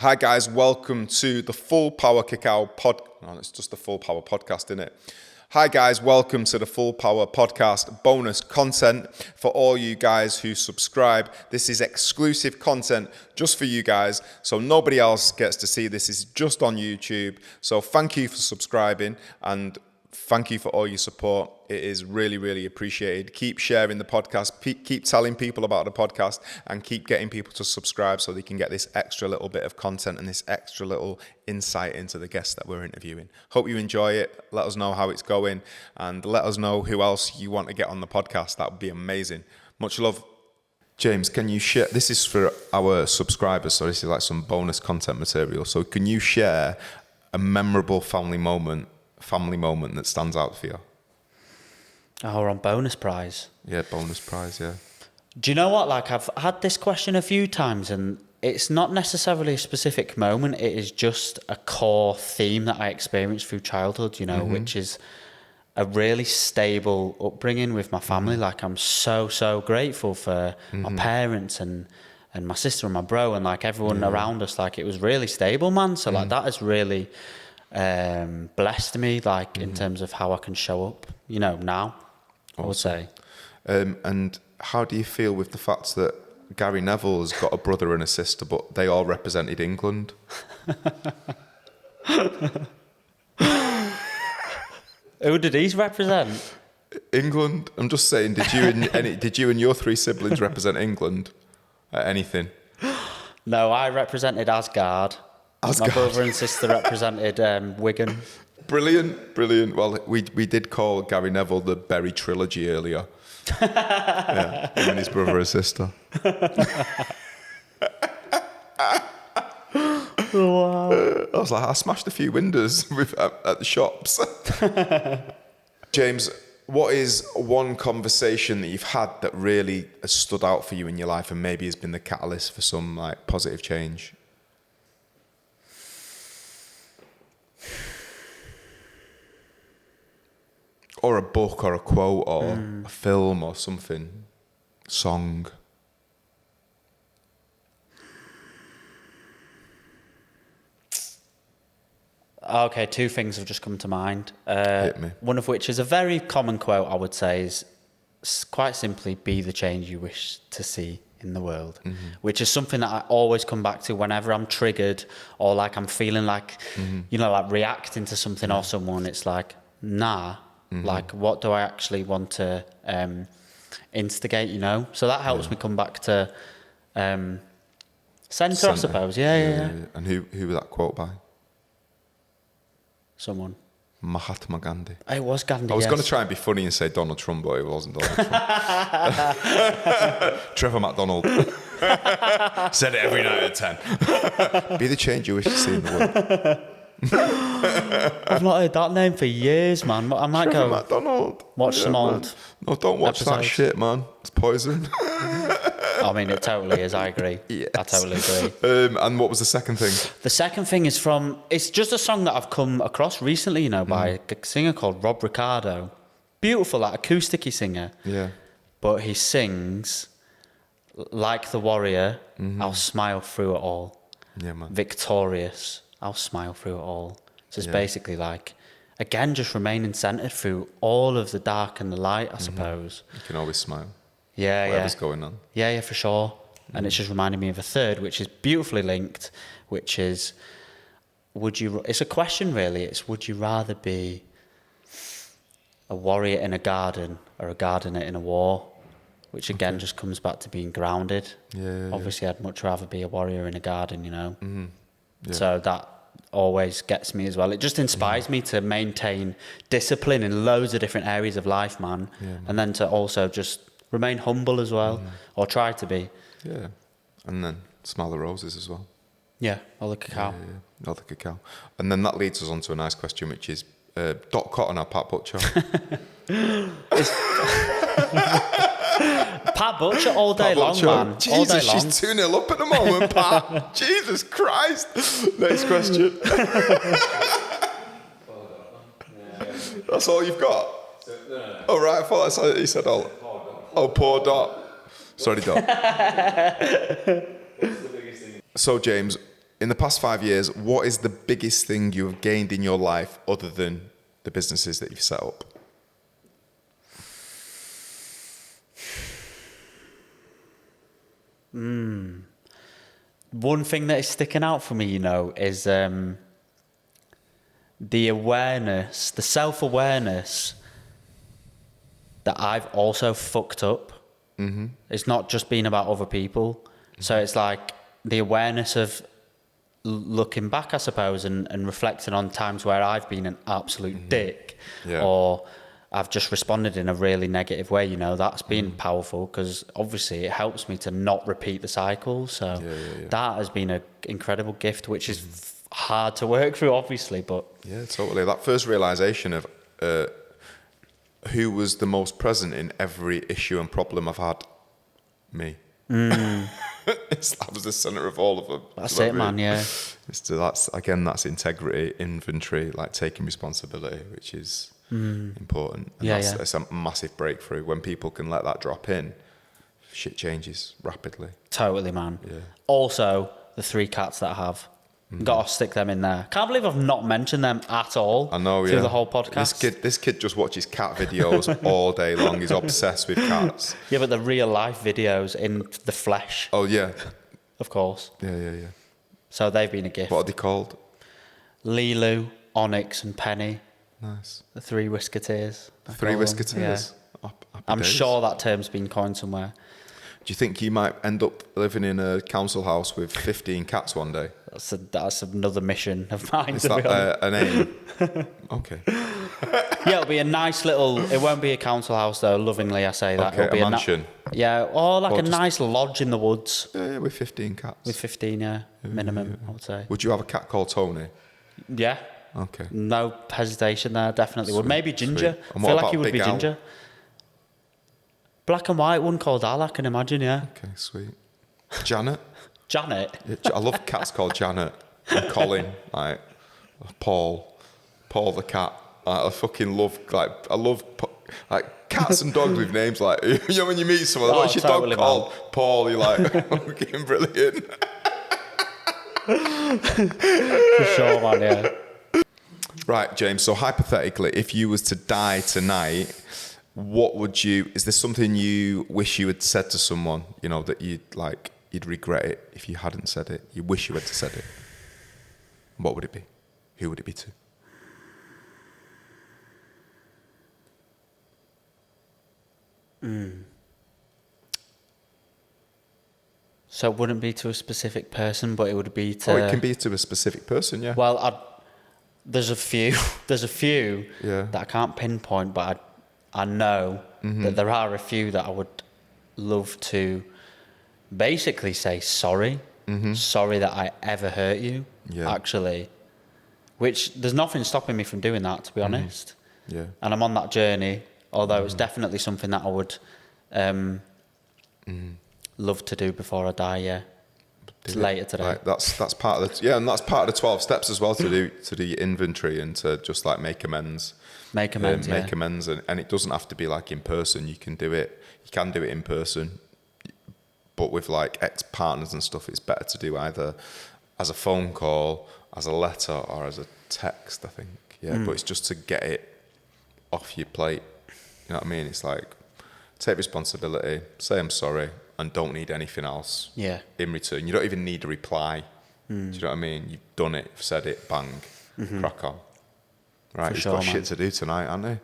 Hi guys, welcome to the Full Power CACAO pod. No, it's just the Full Power podcast, isn't it? Hi guys, welcome to the Full Power podcast bonus content for all you guys who subscribe. This is exclusive content just for you guys, so nobody else gets to see this. Is just on YouTube. So thank you for subscribing and thank you for all your support. It is really, really appreciated. Keep sharing the podcast, keep telling people about the podcast, and keep getting people to subscribe so they can get this extra little bit of content and this extra little insight into the guests that we're interviewing. Hope you enjoy it. Let us know how it's going and let us know who else you want to get on the podcast. That would be amazing. Much love. James, can you share, this is for our subscribers, so this is like some bonus content material. So can you share a memorable family moment that stands out for you? Oh, we're on bonus prize. Yeah, bonus prize, yeah. Do you know what? Like, I've had this question a few times, and it's not necessarily a specific moment. It is just a core theme that I experienced through childhood, you know, which is a really stable upbringing with my family. Like, I'm so grateful for my parents and my sister and my bro and, like, everyone around us. Like, it was really stable, man. So, like, that has really blessed me, like, in terms of how I can show up, you know, now. Awesome. I would say. And how do you feel with the fact that Gary Neville's got a brother and a sister, but they all represented England? Who did he represent? England. I'm just saying, did you and your three siblings represent England at anything? No, I represented Asgard. My brother and sister represented Wigan. Brilliant. Well, we did call Gary Neville the Berry Trilogy earlier. Yeah, him and his brother and sister. Wow. I was like, I smashed a few windows at the shops. James, what is one conversation that you've had that really has stood out for you in your life and maybe has been the catalyst for some like positive change? Or a book or a quote or a film or something. Song. Okay, two things have just come to mind. Hit me. One of which is a very common quote, I would say, is quite simply, be the change you wish to see in the world, which is something that I always come back to whenever I'm triggered or like I'm feeling like, you know, like reacting to something or someone. It's like, nah. Like, what do I actually want to instigate, you know? So that helps me come back to centre, I suppose. Yeah. And who was that quote by? Someone. Mahatma Gandhi. It was Gandhi, I was going to try and be funny and say Donald Trump, but it wasn't Donald Trump. Trevor McDonald. Said it every night at 10. Be the change you wish to see in the world. I've not heard that name for years, man. I might Trevor go McDonald. watch some old. No, don't watch that shit, man. It's poison. I mean, it totally is. I agree. Yes. I totally agree. And what was the second thing? The second thing is it's just a song that I've come across recently, you know, by a singer called Rob Ricardo. Beautiful, like acoustic-y singer. Yeah. But he sings, like the warrior, I'll smile through it all. Yeah, man. Victorious, I'll smile through it all. So it's basically like, again, just remaining centered through all of the dark and the light, I suppose. You can always smile. Yeah, Whatever's going on. Yeah, for sure. And it's just reminding me of a third, which is beautifully linked, which is, it's a question really, it's would you rather be a warrior in a garden or a gardener in a war? Which again just comes back to being grounded. Yeah. Obviously, I'd much rather be a warrior in a garden, you know. Yeah. So that always gets me as well. It just inspires me to maintain discipline in loads of different areas of life, man. And then to also just remain humble as well, or try to be. Yeah. And then smell the roses as well. Yeah, or the cacao. Yeah. Or the cacao. And then that leads us on to a nice question, which is Dot Cotton or Pat Butcher? Pat Butcher all day long, man. Jesus, all day long. she's 2-0 up at the moment, Pat. Jesus Christ. Next question. That's all you've got? No. Oh, right. I thought that's how he said all. Oh, poor Dot. Sorry, Dot. So, James, in the past 5 years, what is the biggest thing you have gained in your life other than the businesses that you've set up? One thing that is sticking out for me, is the awareness, the self-awareness that I've also fucked up. Mm-hmm. It's not just been about other people. Mm-hmm. So it's like the awareness of looking back, I suppose, and reflecting on times where I've been an absolute dick, or I've just responded in a really negative way. That's been powerful, because obviously it helps me to not repeat the cycle. So that has been an incredible gift, which is hard to work through, obviously. But yeah, totally. That first realization of who was the most present in every issue and problem I've had, me. I was the center of all of them. That's it, man. Yeah. That's integrity, inventory, like taking responsibility, which is important. And that's a massive breakthrough. When people can let that drop in, shit changes rapidly. Totally, man. Yeah. Also, the 3 cats that I have. Got to stick them in there. Can't believe I've not mentioned them at all. I know, through the whole podcast. This kid just watches cat videos all day long. He's obsessed with cats. Yeah, but the real life videos in the flesh. Oh yeah, of course. Yeah. So they've been a gift. What are they called? Lilu, Onyx, and Penny. Nice. The 3 Whisketeers. 3 Whisketeers. Yeah. I'm sure that term's been coined somewhere. Do you think you might end up living in a council house with 15 cats one day? That's another mission of mine. Is that an aim? Okay. Yeah, it'll be a nice little. It won't be a council house though. Lovingly, I say that. Okay, it'll be a mansion. Or like a nice lodge in the woods. Yeah, with 15 cats. With 15, minimum, I would say. Would you have a cat called Tony? Yeah. Okay. No hesitation there. Definitely would. Maybe Ginger. I feel like he would Big be Al? Ginger. Black and white one called Al, I can imagine, yeah. Okay, sweet. Janet? Janet? Yeah, I love cats called Janet. And Colin, like Paul the cat. I fucking love, like cats and dogs with names like, when you meet someone, what's your dog called? Man. Paul, you're like, fucking brilliant. For sure, man, yeah. Right, James, so hypothetically, if you was to die tonight, is there something you wish you had said to someone, that you'd regret it if you hadn't said it? You wish you had said it. What would it be? Who would it be to? So it wouldn't be to a specific person, but it would be to... Oh, it can be to a specific person, yeah. Well, there's a few that I can't pinpoint, but I know that there are a few that I would love to basically say sorry. Sorry that I ever hurt you, actually. Which, there's nothing stopping me from doing that, to be honest. Yeah. And I'm on that journey, although it's definitely something that I would love to do before I die, yeah. It's later today. Like, that's part of the... Yeah, and that's part of the 12 steps as well, to do your inventory and to just, like, make amends. Make amends, Make amends, and it doesn't have to be, like, in person. You can do it in person, but with, like, ex-partners and stuff, it's better to do either as a phone call, as a letter, or as a text, I think. Yeah, but it's just to get it off your plate. You know what I mean? It's like, take responsibility, say I'm sorry, and don't need anything else in return. You don't even need a reply. Do you know what I mean? You've done it, said it, bang, crack on. Right, you've got shit to do tonight, haven't you?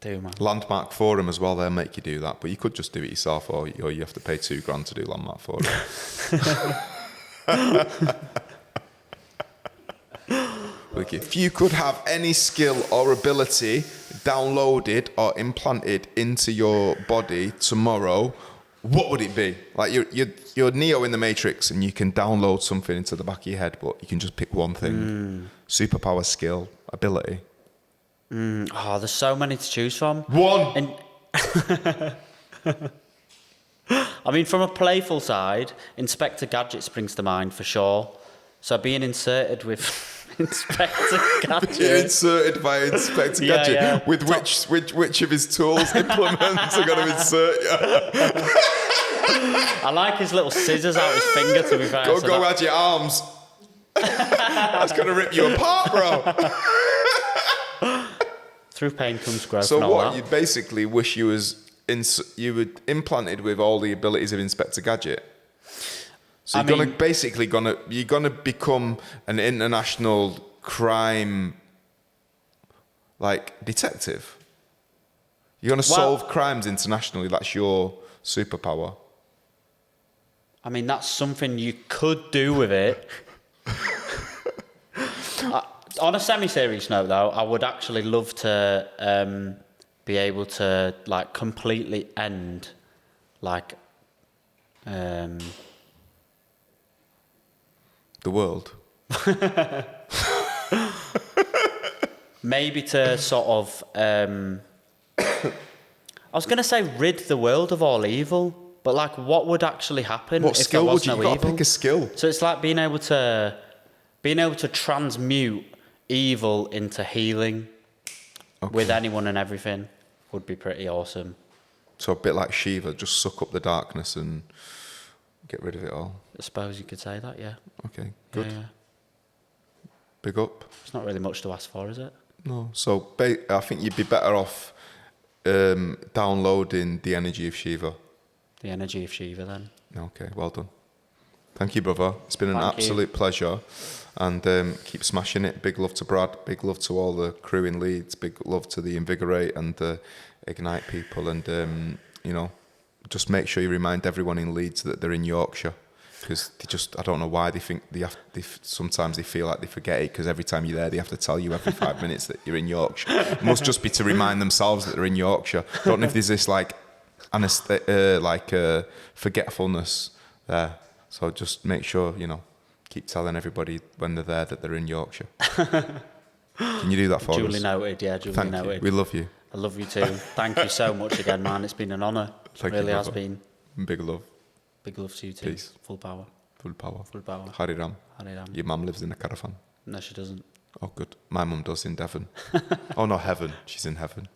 Do, man. Landmark Forum as well, they'll make you do that, but you could just do it yourself, or you have to pay $2,000 to do Landmark Forum. Look, if you could have any skill or ability downloaded or implanted into your body tomorrow, what would it be? Like you're Neo in the Matrix and you can download something into the back of your head, but you can just pick one thing. Superpower, skill, ability. Oh, there's so many to choose from. One! And I mean, from a playful side, Inspector Gadget springs to mind for sure. So being inserted with Inspector Gadget. Being inserted by Inspector Gadget. Yeah. With which of his tools, implements are going to insert you? I like his little scissors out his finger, to be fair. Go add your arms. That's going to rip you apart, bro. Through pain comes growth. So and all what, that. you basically wish you were implanted with all the abilities of Inspector Gadget? So you're gonna become an international crime detective. You're gonna solve crimes internationally. That's your superpower. I mean, that's something you could do with it. On a semi-serious note, though, I would actually love to be able to completely end the world. Maybe to sort of, I was going to say rid the world of all evil, but what would actually happen What if skill there would was you? no You've got to evil? pick a skill. So it's like being able to transmute evil into healing with anyone and everything would be pretty awesome. So a bit like Shiva, just suck up the darkness and get rid of it all. I suppose you could say that, yeah. Okay, good. Yeah. Big up. It's not really much to ask for, is it? No. So I think you'd be better off downloading the energy of Shiva. The energy of Shiva, then. Okay, well done. Thank you, brother. It's been an absolute pleasure. And keep smashing it. Big love to Brad. Big love to all the crew in Leeds. Big love to the Invigorate and the Ignite people. And, just make sure you remind everyone in Leeds that they're in Yorkshire. Because I don't know why they think sometimes they feel like they forget it, because every time you're there, they have to tell you every 5 minutes that you're in Yorkshire. It must just be to remind themselves that they're in Yorkshire. I don't know if there's this forgetfulness there. So just make sure, keep telling everybody when they're there that they're in Yorkshire. Can you do that for us? Duly noted, yeah, duly noted. You. We love you. I love you too. Thank you so much again, man. It's been an honour. It really has been. Big love. Big love to you too. Peace. Full power. Full power. Full power. Hari Ram. Hari Ram. Your mum lives in a caravan. No, she doesn't. Oh, good. My mum does in Devon. Oh, no, heaven. She's in heaven.